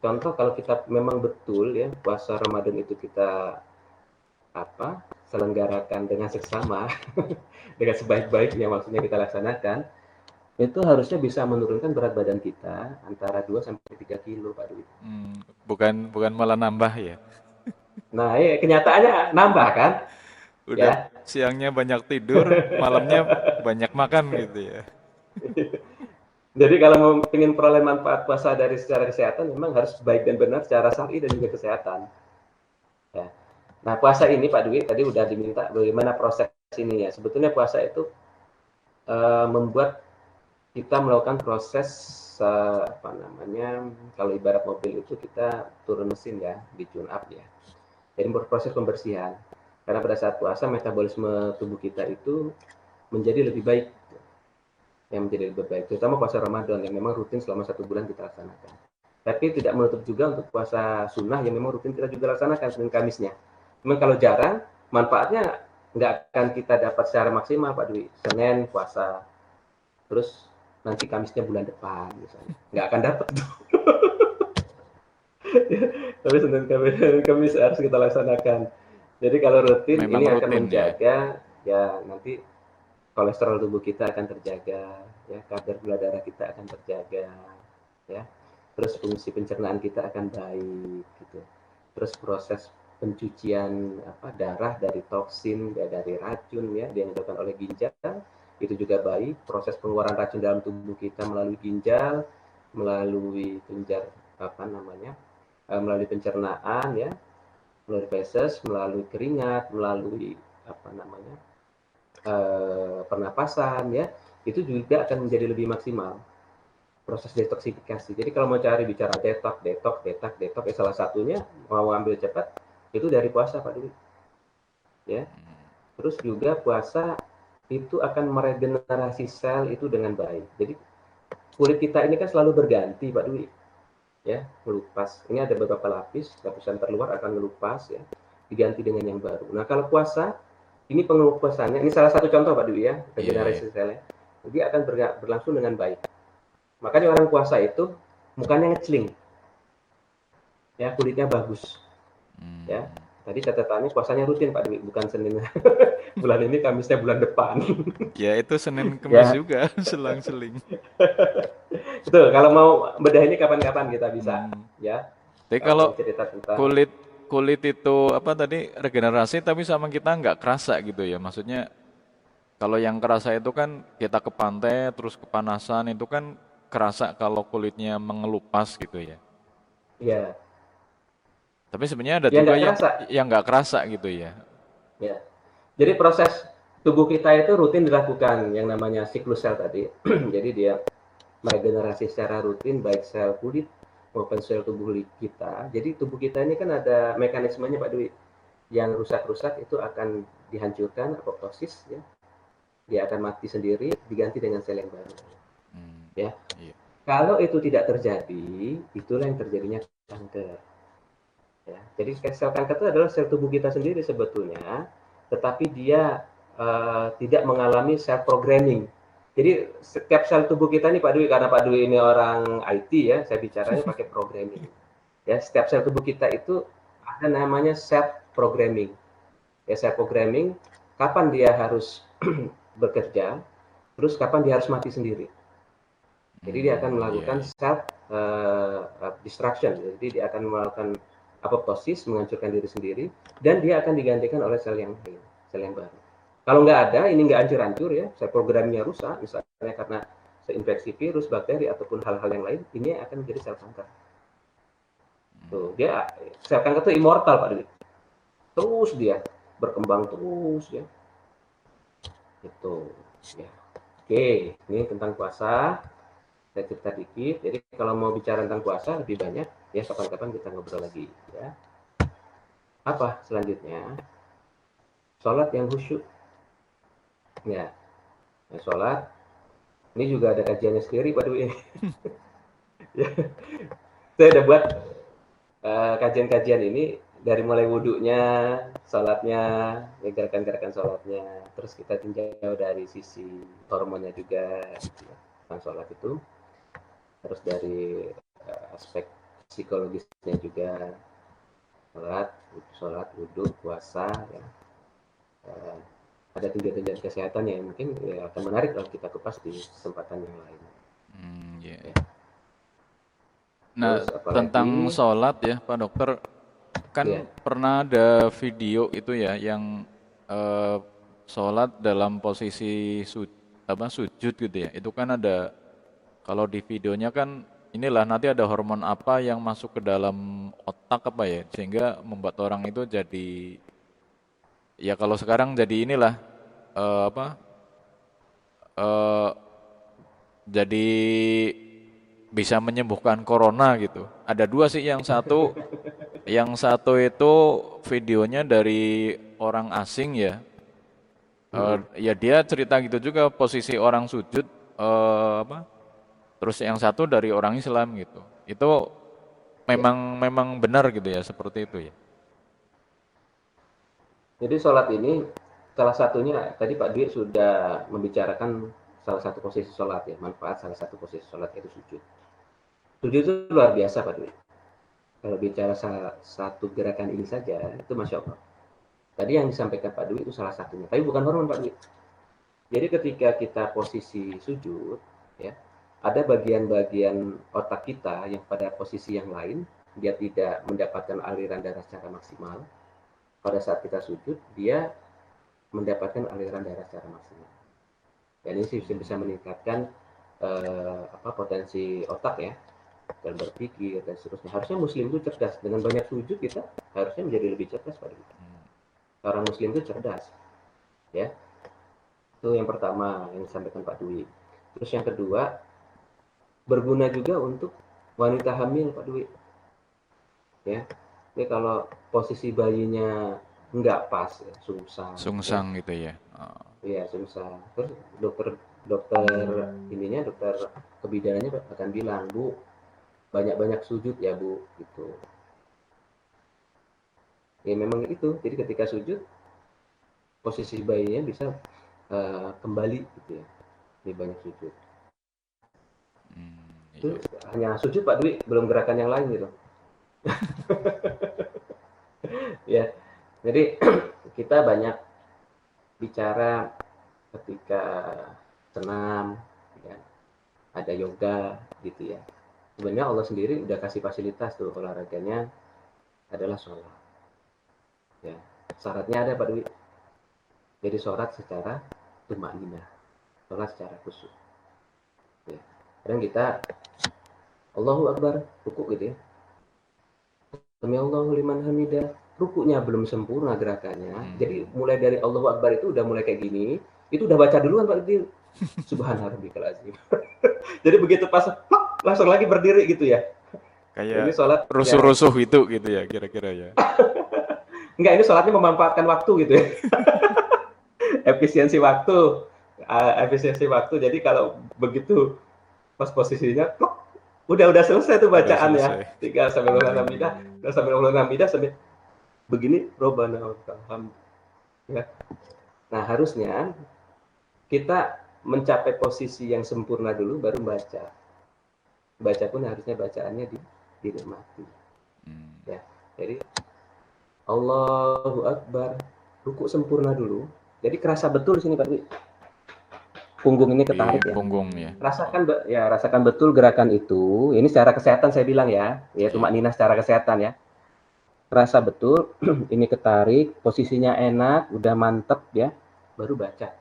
Contoh kalau kita memang betul ya puasa Ramadan itu kita apa selenggarakan dengan seksama dengan sebaik-baiknya maksudnya kita laksanakan itu harusnya bisa menurunkan berat badan kita antara 2 sampai 3 kilo Pak Dwi. Bukan bukan malah nambah ya. Nah, kenyataannya nambah kan? Udah Ya. siangnya banyak tidur, malamnya banyak makan gitu ya. Jadi kalau mau ingin peroleh manfaat puasa dari secara kesehatan memang harus baik dan benar secara syar'i dan juga kesehatan. Ya. Nah, puasa ini Pak Dwi tadi udah diminta bagaimana proses ini ya. Sebetulnya puasa itu membuat kita melakukan proses apa namanya kalau ibarat mobil itu kita turun mesin ya, di tune up ya. Jadi proses pembersihan. Karena pada saat puasa metabolisme tubuh kita itu menjadi lebih baik, yang menjadi lebih baik. Terutama puasa Ramadan yang memang rutin selama 1 bulan kita laksanakan. Tapi tidak menutup juga untuk puasa sunnah yang memang rutin kita juga laksanakan Senin Kamisnya. Memang kalau jarang, manfaatnya nggak akan kita dapat secara maksimal Pak Dwi. Senin puasa, terus nanti Kamisnya bulan depan misalnya. Nggak akan dapat. Tapi Senin Kamis harus kita laksanakan. Jadi kalau rutin Memang ini akan rutin ya. menjaga ya nanti kolesterol tubuh kita akan terjaga, ya kadar gula darah kita akan terjaga, ya. Terus fungsi pencernaan kita akan baik, gitu. Terus proses pencucian apa darah dari toksin, ya, dari racun, ya, yang dilakukan oleh ginjal itu juga baik. Proses pengeluaran racun dalam tubuh kita melalui ginjal, melalui apa namanya, melalui pencernaan, ya, melalui feses, melalui keringat, melalui apa namanya pernapasan ya itu juga akan menjadi lebih maksimal proses detoksifikasi. Jadi kalau mau cari bicara detox ya salah satunya mau ambil cepat itu dari puasa Pak Dwi ya. Terus juga puasa itu akan meregenerasi sel itu dengan baik. Jadi kulit kita ini kan selalu berganti Pak Dwi ya, melupas. Ini ada beberapa lapisan terluar akan melupas ya, diganti dengan yang baru. Nah kalau puasa ini pengupasannya, ini salah satu contoh Pak Dwi ya, regenerasi selnya. Dia akan berlangsung dengan baik. Makanya orang puasa itu mukanya ngeceling, ya kulitnya bagus, ya. Tadi catatannya puasanya rutin Pak Dwi, bukan Senin. Bulan ini Kamisnya bulan depan. Ya itu Senin Kemis Ya, juga, selang-seling. betul. Kalau mau bedah ini kapan-kapan kita bisa, Hmm. ya. Tapi Kalau kalau mau cerita tentang kulit kulit itu apa tadi regenerasi tapi sama kita nggak kerasa gitu ya. Maksudnya kalau yang kerasa itu kan kita ke pantai terus kepanasan itu kan kerasa kalau kulitnya mengelupas gitu ya. Ya, Tapi sebenarnya ada ya juga nggak kerasa. yang nggak kerasa gitu ya. Ya. Jadi proses tubuh kita itu rutin dilakukan yang namanya siklus sel tadi. Jadi dia meregenerasi secara rutin baik sel kulit maupun sel tubuh kita. Jadi tubuh kita ini kan ada mekanismenya Pak Dwi. Yang rusak-rusak itu akan dihancurkan, apoptosis ya. Dia akan mati sendiri, diganti dengan sel yang baru. Hmm, Ya. iya. Kalau itu tidak terjadi, itulah yang terjadinya kanker. Ya. Jadi sel kanker itu adalah sel tubuh kita sendiri sebetulnya, tetapi dia tidak mengalami self programming. Jadi setiap sel tubuh kita nih Pak Dwi, karena Pak Dwi ini orang IT ya, saya bicaranya pakai programming. Ya, setiap sel tubuh kita itu ada namanya self programming. Ya, self programming kapan dia harus bekerja, terus kapan dia harus mati sendiri. Jadi dia akan Iya, melakukan iya. self destruction. Jadi dia akan melakukan apoptosis, menghancurkan diri sendiri, dan dia akan digantikan oleh sel yang lain, sel yang baru. Kalau nggak ada, ini nggak hancur-hancur ya, sel programnya rusak, misalnya karena seinfeksi virus, bakteri, ataupun hal-hal yang lain, ini akan menjadi sel kanker. Tuh, dia sel kanker itu immortal Pak Dwi. Terus dia berkembang terus ya. Itu ya. Oke, ini tentang puasa. Saya cerita dikit. Jadi kalau mau bicara tentang puasa lebih banyak, ya kapan-kapan kita ngobrol lagi. Ya. Apa selanjutnya? Sholat yang khusyuk. Ya, ya sholat. Ini juga ada kajiannya sendiri, Pak Dwi. Ya, saya udah buat kajian-kajian ini dari mulai wudhunya, sholatnya, ya, gerakan-gerakan sholatnya. Terus kita tinjau dari sisi hormonnya juga, gitu ya, tentang sholat itu. Terus dari aspek psikologisnya juga, sholat, wudhu, puasa, ya. Uh, ada tinjauan kesehatan yang mungkin ya, akan menarik kalau kita kupas di kesempatan yang lain. Iya, Ya. iya. Nah, Terus tentang apalagi, sholat ya, Pak Dokter, ya, kan pernah ada video itu ya yang eh, sholat dalam posisi sujud gitu ya. Itu kan ada, kalau di videonya kan inilah nanti ada hormon apa yang masuk ke dalam otak apa ya, sehingga membuat orang itu jadi, ya kalau sekarang jadi inilah apa eh, jadi bisa menyembuhkan corona gitu. Ada dua sih, yang satu itu videonya dari orang asing ya. Ya dia cerita gitu juga posisi orang sujud apa? Terus yang satu dari orang Islam gitu. Itu ya. memang memang benar gitu ya, seperti itu ya. Jadi sholat ini salah satunya tadi Pak Dwi sudah membicarakan salah satu posisi sholat ya, manfaat salah satu posisi sholat yaitu sujud. Sujud itu luar biasa Pak Dwi. Kalau bicara salah satu gerakan ini saja itu masya Allah. Tadi yang disampaikan Pak Dwi itu salah satunya, tapi bukan hormon Pak Dwi. Jadi ketika kita posisi sujud, ya, ada bagian-bagian otak kita yang pada posisi yang lain, dia tidak mendapatkan aliran darah secara maksimal. Pada saat kita sujud, dia mendapatkan aliran darah secara maksimal. Dan ini bisa meningkatkan potensi otak ya, dan berpikir dan seterusnya. Harusnya Muslim itu cerdas. Dengan banyak sujud kita harusnya menjadi lebih cerdas pada kita. Orang Muslim itu cerdas, ya. Itu yang pertama yang disampaikan Pak Dwi. Terus yang kedua, berguna juga untuk wanita hamil Pak Dwi. Ya, ini kalau posisi bayinya nggak pas, ya, sungsang, ya, Sungsang gitu ya. Oh. iya sungsang. Terus dokter dokter ininya dokter kebidarannya akan bilang, Bu, banyak-banyak sujud ya Bu, gitu. Ya memang itu. Jadi ketika sujud, posisi bayinya bisa kembali gitu ya. Lebih banyak sujud. Itu Iya. hanya sujud Pak Dwi, belum gerakan yang lain gitu. Ya, jadi kita banyak bicara ketika senam, ya, ada yoga gitu ya. Sebenarnya Allah sendiri udah kasih fasilitas tuh olahraganya adalah sholat. Ya, syaratnya ada Pak Dwi. Jadi sholat secara tumakninah, sholat secara khusyuk. Ya. Kadang kita Allahu Akbar, ruku gitu ya. Sami Allahu liman hamidah, rukunya belum sempurna gerakannya. Jadi mulai dari Allahu Akbar itu udah mulai kayak gini, itu udah baca duluan Pak Dil. Subhana rabbikal azim. Jadi begitu pas langsung lagi berdiri gitu ya. Ini Kayak sholat ya. rusuh-rusuh itu gitu ya kira-kira ya. Enggak, ini sholatnya memanfaatkan waktu gitu ya. Efisiensi waktu. Efisiensi waktu. Jadi kalau begitu pas posisinya, udah selesai tuh Udah bacaan ya. selesai. Tiga sambil hamidah, sambil hamidah sambil begini, Robbana walakal ya. Nah, harusnya kita mencapai posisi yang sempurna dulu baru baca. Baca pun harusnya bacaannya dinikmati. Ya. Jadi Allahu Akbar, ruku sempurna dulu. Jadi kerasa betul sini Pak Dwi. Punggung ini ketarik Di ya. punggung ya. Rasakan betul gerakan itu. Ini secara kesehatan saya bilang ya. Ya tumak nina secara kesehatan ya. Rasa betul ini ketarik, posisinya enak, udah mantep ya. Baru baca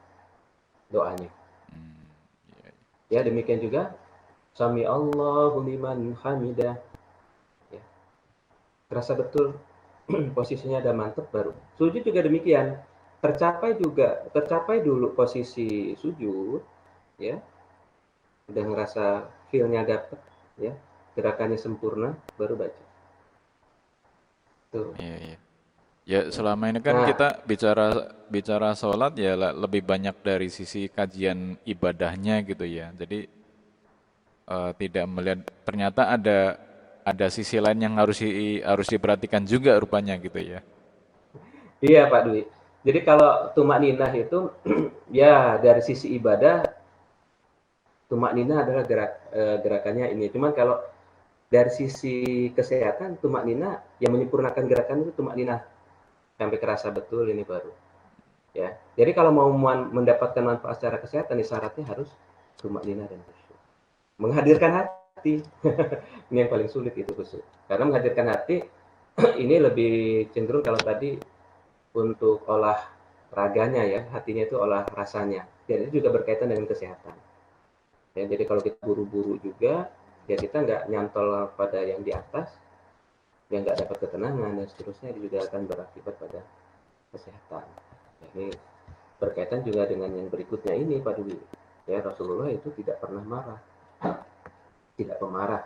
doanya. Ya, demikian juga Sami Allahu liman hamidah. Ya. Terasa betul posisinya udah mantep baru. Sujud juga demikian. Tercapai dulu posisi sujud ya. Udah ngerasa feel-nya dapet ya. Gerakannya sempurna baru baca. Tuh. Iya. Ya selama ini kan Nah, kita bicara sholat ya lebih banyak dari sisi kajian ibadahnya gitu ya. Jadi tidak melihat ternyata ada sisi lain yang harus diperhatikan juga rupanya gitu ya. iya Pak Dwi. Jadi kalau tumak ninah itu ya dari sisi ibadah tumak ninah adalah gerakannya ini. Cuman kalau dari sisi kesehatan tumak ninah yang menyempurnakan gerakan itu tumak ninah sampai kerasa betul ini baru. Ya. Jadi kalau mau mendapatkan manfaat secara kesehatan syaratnya harus tumak ninah dan khusyuk. Menghadirkan hati. Ini yang paling sulit itu khusyuk. Karena menghadirkan hati ini lebih cenderung kalau tadi untuk olah raganya ya, hatinya itu olah rasanya. Jadi itu juga berkaitan dengan kesehatan. Ya, jadi kalau kita buru-buru juga, ya kita nggak nyantol pada yang di atas, yang nggak dapat ketenangan dan seterusnya, itu juga akan berakibat pada kesehatan. Ya, ini berkaitan juga dengan yang berikutnya ini Pak Dwi. Ya, Rasulullah itu tidak pernah marah, tidak pemarah.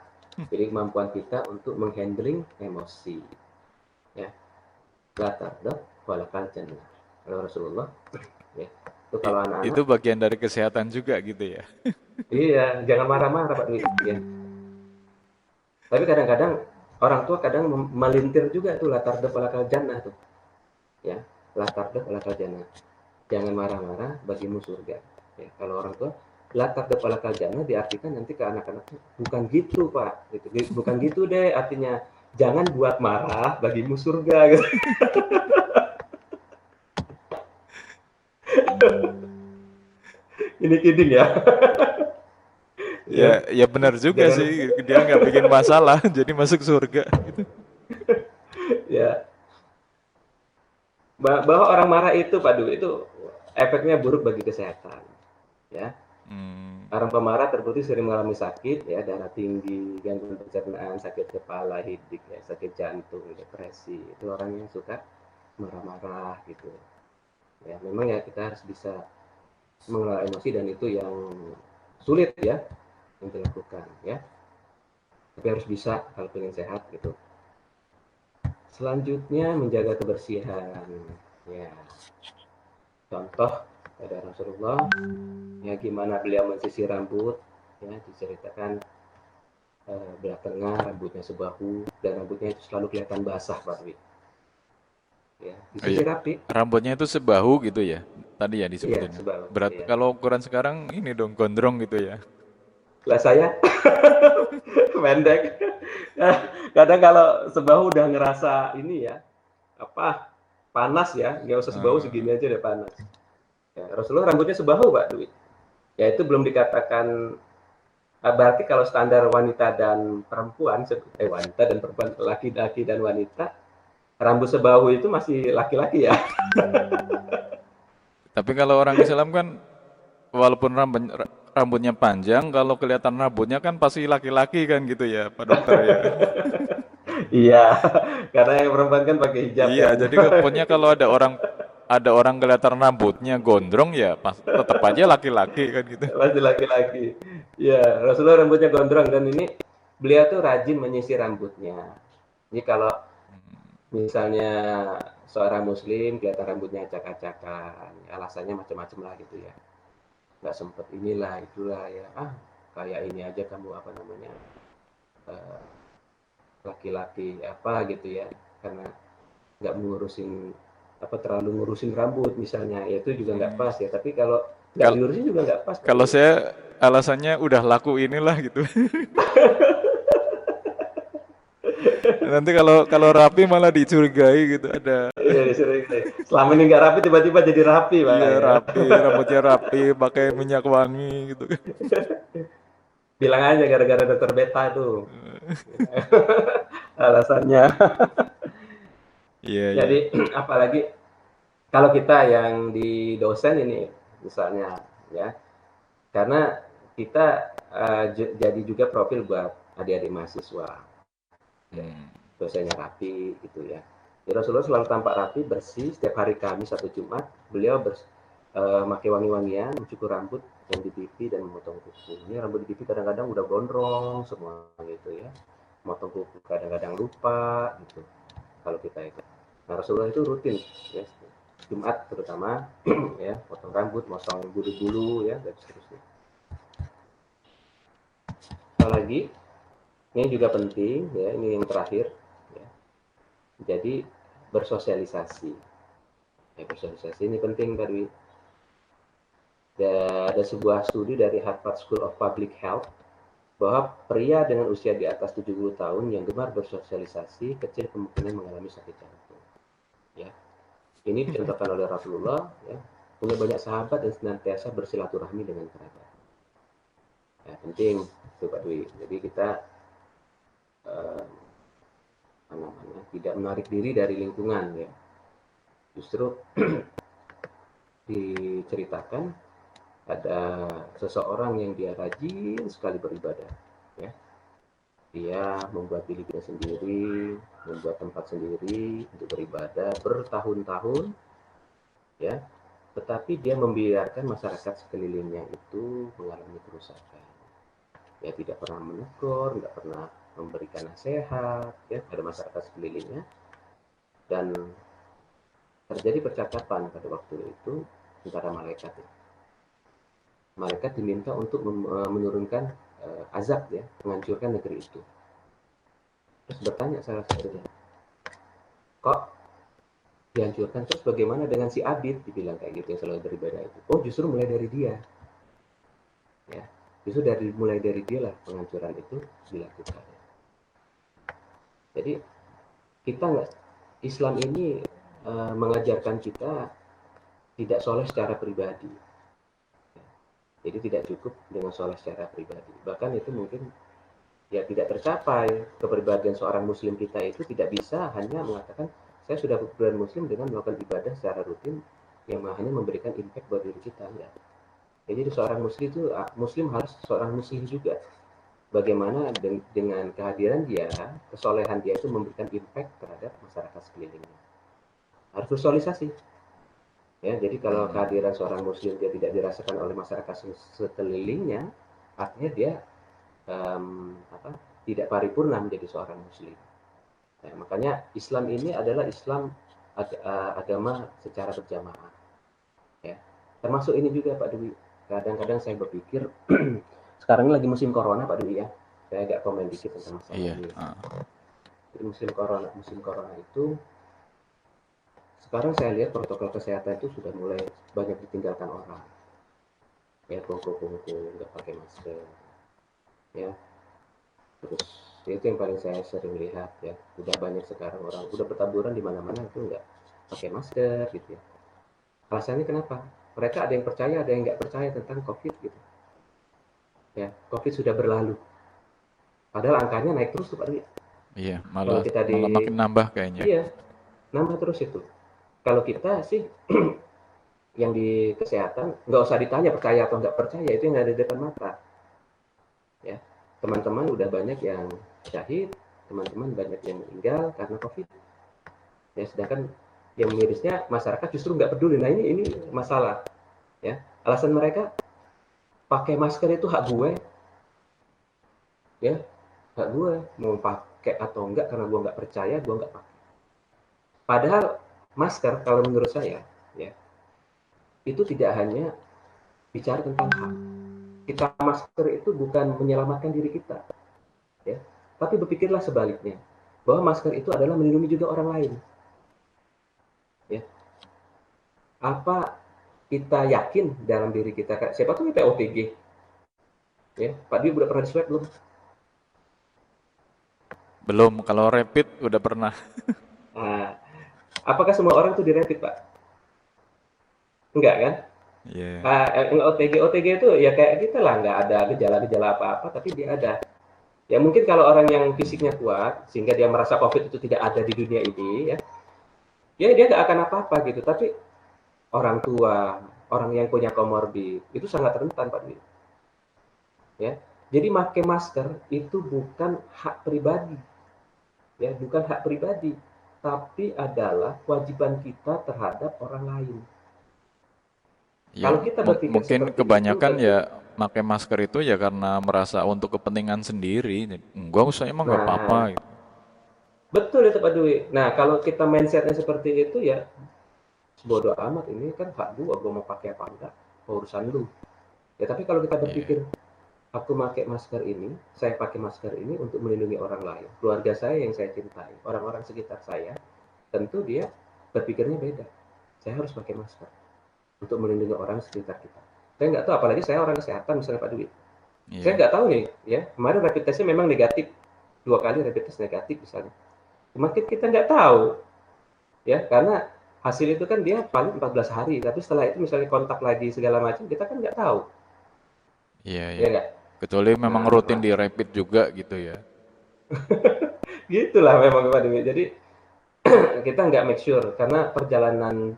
Jadi kemampuan kita untuk menghandling emosi. Ya, la taghdab walakal jannah. Kalau Rasulullah, ya, itu kalau anak-anak, Itu bagian dari kesehatan juga gitu ya. iya, jangan marah-marah Pak Dwi. Ya. Tapi kadang-kadang orang tua kadang melintir juga tuh latar walakal jannah tuh. Ya, latar walakal jannah. Jangan marah-marah bagimu surga. Ya, kalau orang tua latar walakal jannah diartikan nanti ke anak-anaknya bukan gitu Pak. Gitu. Bukan gitu deh artinya. Jangan buat marah bagimu surga gitu. Ini kidding ya. Ya benar juga Jangan sih, dia nggak bikin masalah, jadi masuk surga. Gitu. ya bahwa orang marah itu Pak Du itu efeknya buruk bagi kesehatan. Ya. Orang pemarah terbukti sering mengalami sakit ya, darah tinggi, gangguan pencernaan, sakit kepala, hidik ya, sakit jantung, depresi. Itu orang yang suka marah-marah gitu. Ya, memang ya kita harus bisa mengelola emosi dan itu yang sulit ya untuk dilakukan ya. Tapi harus bisa kalau ingin sehat gitu. Selanjutnya menjaga kebersihan. Ya. Contoh pada Rasulullah ya gimana beliau mensisir rambut ya diceritakan belah tengah rambutnya sebahu dan rambutnya itu selalu kelihatan basah Pak Dwi. Ya, disisir rapi. Rambutnya itu sebahu gitu ya, tadi ya Iya, disebutin. sebahu. Berat Iya. kalau ukuran sekarang ini dong gondrong gitu ya. Lah saya pendek. Kadang kalau sebahu udah ngerasa ini ya apa panas ya, nggak usah sebahu segini aja udah panas. Ya, Rasulullah rambutnya sebahu Pak Dwi. Ya itu belum dikatakan berarti kalau standar wanita dan perempuan, wanita dan perempuan, laki-laki dan wanita, rambut sebahu itu masih laki-laki ya. Tapi kalau orang Islam kan walaupun rambutnya panjang, kalau kelihatan rambutnya kan pasti laki-laki kan gitu ya, Pak Dokter ya. Iya, karena yang perempuan kan pakai hijab Iya, kan. jadi pokoknya kalau ada orang kelihatan rambutnya gondrong ya pas tetap aja laki-laki kan gitu. Pasti laki-laki. Ya, Rasulullah rambutnya gondrong dan ini beliau tuh rajin menyisir rambutnya. Jadi kalau misalnya seorang muslim kelihatan rambutnya acak-acakan, ya alasannya macam-macam lah gitu ya. Nggak sempet inilah, itulah ya. Ah, kayak ini aja kamu apa namanya, eh, laki-laki apa gitu ya. Karena nggak mengurusin apa terlalu ngurusin rambut misalnya, ya itu juga nggak pas ya. Tapi kalau nggak Kal diurusin juga nggak pas Pak kalau Dwi. saya alasannya udah laku inilah gitu. Nanti kalau kalau rapi malah dicurigai gitu ada. Iya, sering. Selama ini nggak rapi, tiba-tiba jadi rapi, Pak Iya ya. rapi, rambutnya rapi, pakai minyak wangi gitu kan. Bilang aja gara-gara dokter beta tuh. Alasannya. Iya iya. Jadi, apalagi kalau kita yang di dosen ini, misalnya, ya, karena kita jadi juga profil buat adik-adik mahasiswa. Ya, Hmm. dosennya rapi, gitu ya. Ya, Rasulullah selalu tampak rapi, bersih, setiap hari Kamis atau Jumat, beliau pakai wangi-wangian, mencukur rambut yang di pipi dan memotong kuku. Ini rambut di pipi kadang-kadang udah gondrong semua gitu ya. Motong kuku kadang-kadang lupa gitu. Kalau kita itu. Nah, Rasulullah itu rutin ya. Jumat terutama ya, potong rambut, motong bulu-bulu ya dan seterusnya. Apalagi ini juga penting ya, ini yang terakhir ya. Jadi bersosialisasi. Ya, bersosialisasi ini penting tadi. Ada sebuah studi dari Harvard School of Public Health bahwa pria dengan usia di atas 70 tahun yang gemar bersosialisasi kecil kemungkinan mengalami sakit jantung. Ya, ini dicontohkan oleh Rasulullah. Ya, punya banyak sahabat dan senantiasa bersilaturahmi dengan kerabat. Ya, penting itu Pak Dwi. Jadi kita eh, namanya tidak menarik diri dari lingkungan ya. Justru diceritakan ada seseorang yang dia rajin sekali beribadah ya. Dia membuat biliknya sendiri, membuat tempat sendiri untuk beribadah bertahun-tahun ya. Tetapi dia membiarkan masyarakat sekelilingnya itu mengalami kerusakan. Ya tidak pernah menegur, tidak pernah memberikan nasihat ya pada masyarakat sekelilingnya dan terjadi percakapan pada waktu itu antara malaikat ya. Malaikat diminta untuk menurunkan azab ya, menghancurkan negeri itu. Terus bertanya salah satunya, kok dihancurkan terus bagaimana dengan si Abid? Dibilang kayak gitu yang selalu beribadah itu. Oh justru mulai dari dia, ya. Justru mulai dari dia lah penghancuran itu dilakukan. Jadi kita nggak Islam ini mengajarkan kita tidak soleh secara pribadi. Jadi tidak cukup dengan soleh secara pribadi. Bahkan itu mungkin ya tidak tercapai kepribadian seorang muslim kita itu tidak bisa hanya mengatakan saya sudah berbulan muslim dengan melakukan ibadah secara rutin yang hanya memberikan impact buat diri kita ya. Jadi seorang muslim itu muslim harus seorang muslim juga. Bagaimana dengan kehadiran dia, kesolehan dia itu memberikan impact terhadap masyarakat sekelilingnya. Harus bersosialisasi. Ya, jadi kalau Hmm. kehadiran seorang muslim dia tidak dirasakan oleh masyarakat sekelilingnya, artinya dia apa, tidak paripurna menjadi seorang muslim. Nah, makanya Islam ini adalah Islam agama secara berjamaah. Ya. Termasuk ini juga Pak Dwi. Kadang-kadang saya berpikir sekarang ini lagi musim corona Pak Dwi ya. Saya agak komen dikit tentang masalah Iya. ini. Jadi musim corona itu sekarang saya lihat protokol kesehatan itu sudah mulai banyak ditinggalkan orang. Ya, kongko-kongko, nggak pakai masker. Ya, terus itu yang paling saya sering lihat ya. Udah banyak sekarang orang udah bertaburan di mana-mana itu nggak pakai masker gitu ya. Alasannya kenapa? Mereka ada yang percaya, ada yang nggak percaya tentang COVID gitu. Ya, COVID sudah berlalu. Padahal angkanya naik terus tuh Pak Dwi. Iya, Kalau malah kita malah makin nambah kayaknya. iya, nambah terus itu. Kalau kita sih yang di kesehatan nggak usah ditanya percaya atau nggak percaya, itu yang ada di depan mata. Ya, teman-teman udah banyak yang syahid, teman-teman banyak yang meninggal karena COVID. Ya, sedangkan yang mirisnya masyarakat justru nggak peduli. Nah ini masalah. Ya, alasan mereka pakai masker itu hak gue, ya hak gue mau pakai atau enggak karena gue nggak percaya gue nggak pakai. Padahal masker kalau menurut saya, ya itu tidak hanya bicara tentang hak. Kita masker itu bukan menyelamatkan diri kita, ya. Tapi berpikirlah sebaliknya, bahwa masker itu adalah melindungi juga orang lain. Ya. Apa kita yakin dalam diri kita? Siapa tuh kita OTG? Ya, Pak Dwi udah pernah di swab belum? Belum, kalau rapid udah pernah. Nah, apakah semua orang tuh di rapid, Pak? Enggak kan? Iya. OTG itu ya kayak kita lah, nggak ada gejala-gejala apa-apa, tapi dia ada. Ya mungkin kalau orang yang fisiknya kuat, sehingga dia merasa COVID itu tidak ada di dunia ini, ya dia nggak akan apa-apa gitu. Tapi orang tua, orang yang punya komorbid, itu sangat rentan, Pak Dwi. Ya, jadi pakai masker itu bukan hak pribadi, ya bukan hak pribadi, tapi adalah kewajiban kita terhadap orang lain. Ya, Kalau kita berpikir mungkin seperti itu, kebanyakan tentu. ya pakai masker itu ya karena merasa untuk kepentingan sendiri. Enggak usah, emang nggak apa-apa Nah, gitu. betul itu Pak Dwi. Nah, kalau kita mindsetnya seperti itu ya bodo amat, ini kan hak gua mau pakai apa enggak, urusan lu. Ya tapi kalau kita Iya. berpikir, aku pakai masker ini, saya pakai masker ini untuk melindungi orang lain, keluarga saya yang saya cintai, orang-orang sekitar saya, tentu dia berpikirnya beda. Saya harus pakai masker untuk melindungi orang sekitar kita. Saya nggak tahu, apalagi saya orang kesehatan misalnya Pak Dwi. Saya Iya. nggak tahu nih, ya kemarin rapid testnya memang negatif, 2 kali rapid test negatif misalnya. Cuma kita nggak tahu, ya karena hasil itu kan dia paling 14 hari, tapi setelah itu misalnya kontak lagi segala macam, kita kan nggak tahu, Iya, ya iya. nggak. Kecuali memang rutin Nah, di rapid juga gitu ya. gitulah memang Pak Dewi. Jadi kita nggak make sure karena perjalanan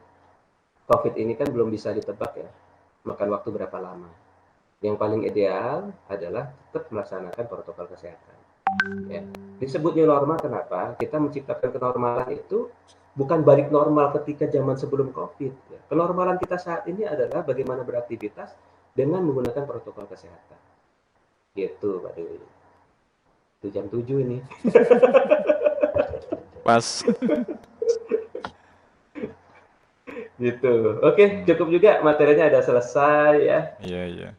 COVID ini kan belum bisa ditebak ya, makan waktu berapa lama. Yang paling ideal adalah tetap melaksanakan protokol kesehatan. Ya. Disebut new normal kenapa? Kita menciptakan kenormalan itu bukan balik normal ketika zaman sebelum COVID. Ya. Kenormalan kita saat ini adalah bagaimana beraktivitas dengan menggunakan protokol kesehatan. Gitu, Pak Dewi. Itu jam 7 ini. Pas. Gitu. Oke, Hmm. cukup juga materinya ada selesai ya. Iya, iya.